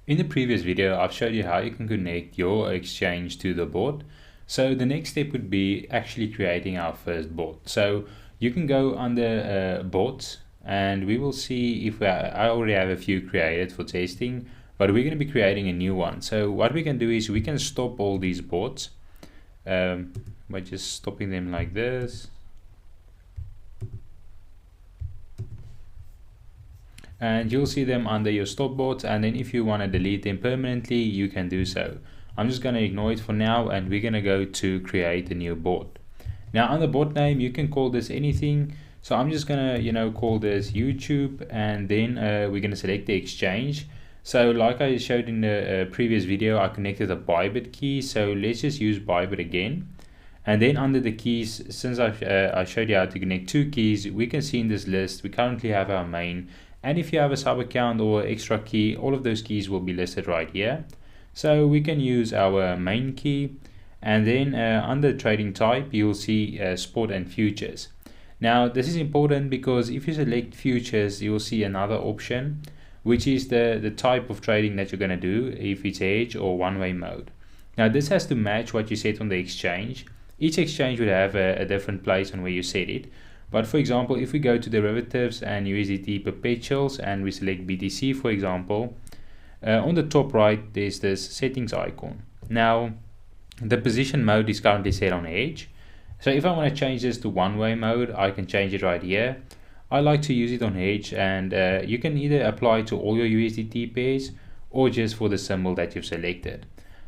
In the previous video, I've showed you how you can connect your exchange to the bot. So the next step would be actually creating our first bot. So you can go under bots and we will see if I already have a few created for testing, but we're going to be creating a new one. So what we can do is we can stop all these bots by just stopping them like this. And you'll see them under your stop bots, and then if you want to delete them permanently, you can do so. I'm just going to ignore it for now, and we're going to go to create a new bot. Now on the bot name, you can call this anything. So I'm just going to call this YouTube, and then we're going to select the exchange. So like I showed in the previous video, I connected a Bybit key, so let's just use Bybit again. And then under the keys, since I showed you how to connect two keys, we can see in this list we currently have our main. And if you have a sub account or extra key, all of those keys will be listed right here. So we can use our main key, and then under trading type, you'll see spot and futures. Now this is important because if you select futures, you'll see another option, which is the type of trading that you're going to do, if it's hedge or one-way mode. Now this has to match what you set on the exchange. Each exchange would have a different place on where you set it. But for example, if we go to derivatives and USDT perpetuals and we select BTC, for example, on the top right, there's this settings icon. Now, the position mode is currently set on hedge. So if I want to change this to one-way mode, I can change it right here. I like to use it on hedge, and you can either apply to all your USDT pairs or just for the symbol that you've selected.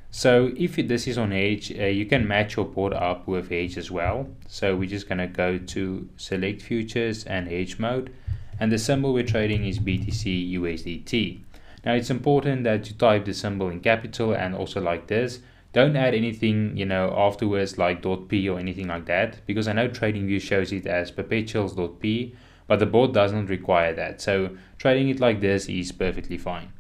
So if this is on hedge, you can match your port up with hedge as well. So we're just going to go to select futures and hedge mode, and the symbol we're trading is BTC USDT. Now it's important that you type the symbol in capital and also like this. Don't add anything afterwards like .p or anything like that, because I know TradingView shows it as perpetuals.p, but the bot doesn't require that. So trading it like this is perfectly fine.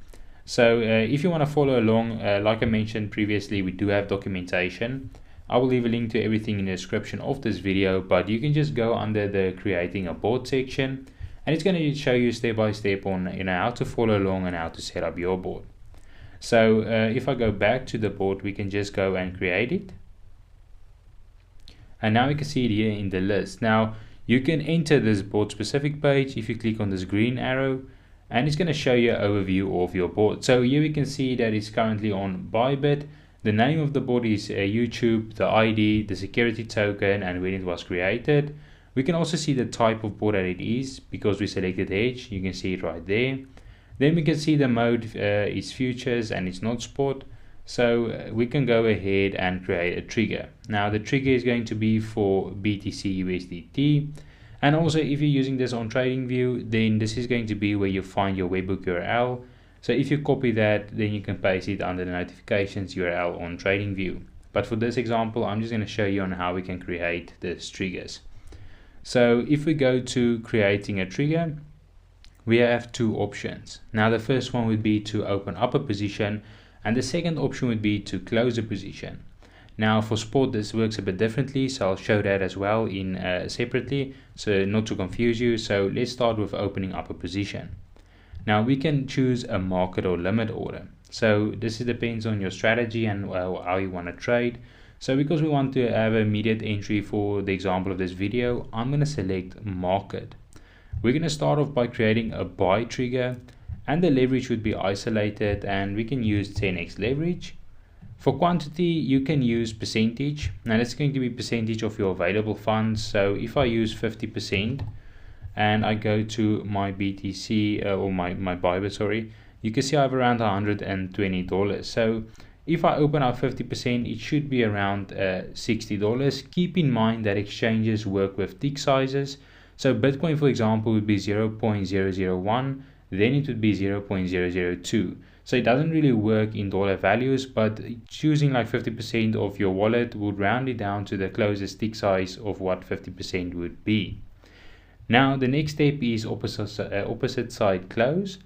So if you want to follow along, like I mentioned previously, we do have documentation. I will leave a link to everything in the description of this video, but you can just go under the creating a bot section, and it's going to show you step by step on how to follow along and how to set up your bot. So if I go back to the bot, we can just go and create it. And now we can see it here in the list. Now you can enter this bot specific page if you click on this green arrow, and it's going to show you an overview of your bot. So here we can see that it's currently on Bybit. The name of the bot is YouTube, the ID, the security token, and when it was created. We can also see the type of bot that it is because we selected hedge. You can see it right there. Then we can see the mode is futures and it's not spot. So we can go ahead and create a trigger. Now the trigger is going to be for BTC USDT. And also if you're using this on TradingView, then this is going to be where you find your webhook URL. So if you copy that, then you can paste it under the notifications URL on TradingView. But for this example, I'm just going to show you on how we can create these triggers. So if we go to creating a trigger, we have two options. Now the first one would be to open up a position, and the second option would be to close a position. Now for spot, this works a bit differently, so I'll show that as well in separately, so not to confuse you. So let's start with opening up a position. Now we can choose a market or limit order. So this depends on your strategy and how you want to trade. So because we want to have immediate entry for the example of this video, I'm going to select market. We're going to start off by creating a buy trigger, and the leverage would be isolated, and we can use 10x leverage. For quantity, you can use percentage. Now that's going to be percentage of your available funds. So if I use 50% and I go to my BTC or my Bybit, sorry, you can see I have around $120. So if I open up 50%, it should be around $60. Keep in mind that exchanges work with tick sizes. So Bitcoin, for example, would be 0.001, then it would be 0.002. So it doesn't really work in dollar values, but choosing like 50% of your wallet would round it down to the closest tick size of what 50% would be. Now the next step is opposite side close.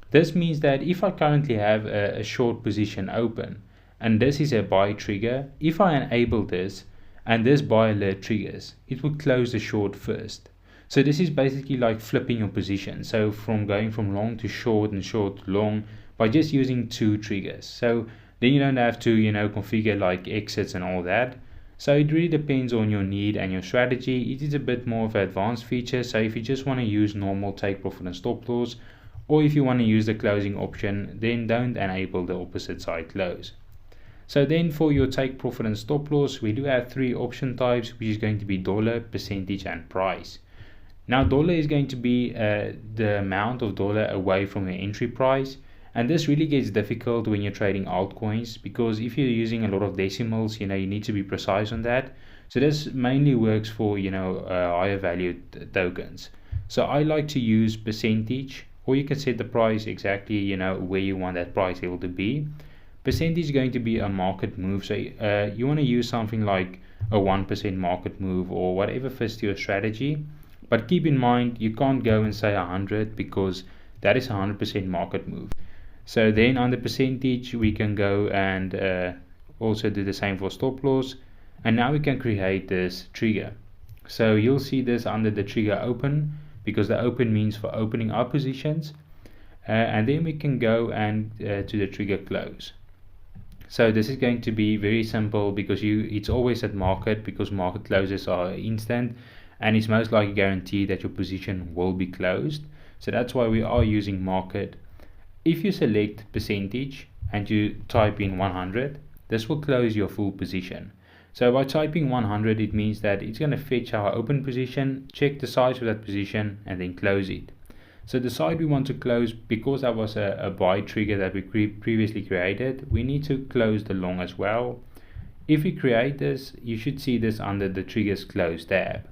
This means that if I currently have a short position open, and this is a buy trigger, if I enable this and this buy alert triggers, it would close the short first. So this is basically like flipping your position. So from going from long to short and short to long, by just using 2 triggers. So then you don't have to, configure like exits and all that. So it really depends on your need and your strategy. It is a bit more of an advanced feature. So if you just want to use normal take profit and stop loss, or if you want to use the closing option, then don't enable the opposite side close. So then for your take profit and stop loss, we do have 3 option types, which is going to be dollar, percentage, and price. Now dollar is going to be the amount of dollar away from your entry price, and this really gets difficult when you're trading altcoins, because if you're using a lot of decimals, you need to be precise on that. So this mainly works for higher valued tokens. So I like to use percentage, or you can set the price exactly where you want that price level to be. Percentage is going to be a market move, so you want to use something like a 1% market move or whatever fits to your strategy. But keep in mind, you can't go and say 100, because that is a 100% market move. So then under percentage, we can go and also do the same for stop loss. And now we can create this trigger. So you'll see this under the trigger open, because the open means for opening our positions. And then we can go and to the trigger close. So this is going to be very simple, because it's always at market, because market closes are instant, and it's most likely guaranteed that your position will be closed. So that's why we are using market. If you select percentage and you type in 100, this will close your full position. So by typing 100, it means that it's going to fetch our open position, check the size of that position, and then close it. So the side we want to close, because that was a buy trigger that we previously created, we need to close the long as well. If we create this, you should see this under the triggers close tab.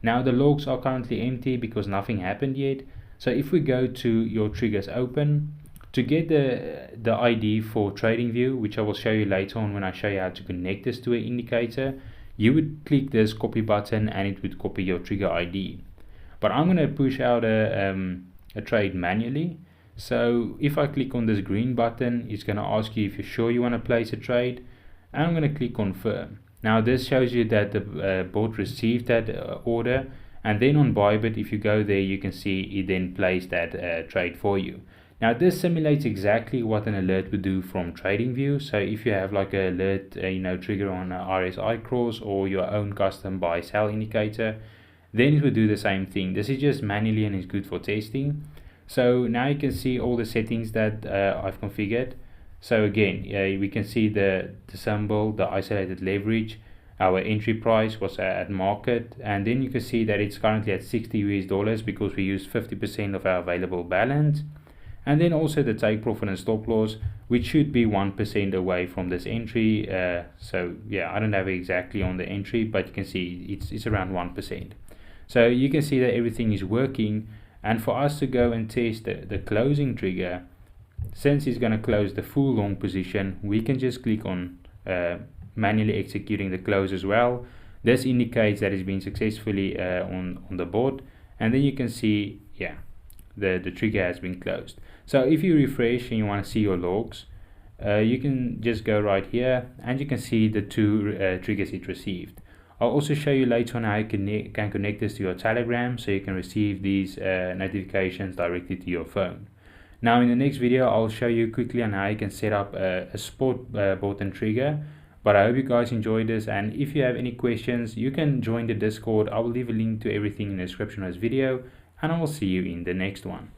Now the logs are currently empty because nothing happened yet. So if we go to your triggers open, to get the ID for TradingView, which I will show you later on when I show you how to connect this to an indicator, you would click this copy button and it would copy your trigger ID. But I'm going to push out a trade manually. So if I click on this green button, it's going to ask you if you're sure you want to place a trade, and I'm going to click confirm. Now this shows you that the bot received that order, and then on Bybit, if you go there, you can see it then placed that trade for you. Now this simulates exactly what an alert would do from TradingView. So if you have like an alert trigger on RSI cross or your own custom buy sell indicator, then it will do the same thing. This is just manually and is good for testing. So now you can see all the settings that I've configured. So again, we can see the symbol, the isolated leverage, our entry price was at market, and then you can see that it's currently at $60 because we used 50% of our available balance. And then also the take profit and stop loss, which should be 1% away from this entry. So yeah, I don't have it exactly on the entry, but you can see it's around 1%. So you can see that everything is working. And for us to go and test the closing trigger, since it's going to close the full long position, we can just click on manually executing the close as well. This indicates that it's been successfully on the board, and then you can see, yeah, the trigger has been closed. So if you refresh and you want to see your logs, you can just go right here and you can see the 2 triggers it received. I'll also show you later on how you can connect this to your Telegram, so you can receive these notifications directly to your phone. Now in the next video, I'll show you quickly on how you can set up a spot bot and trigger. But I hope you guys enjoyed this, and if you have any questions, you can join the Discord. I will leave a link to everything in the description of this video, and I will see you in the next one.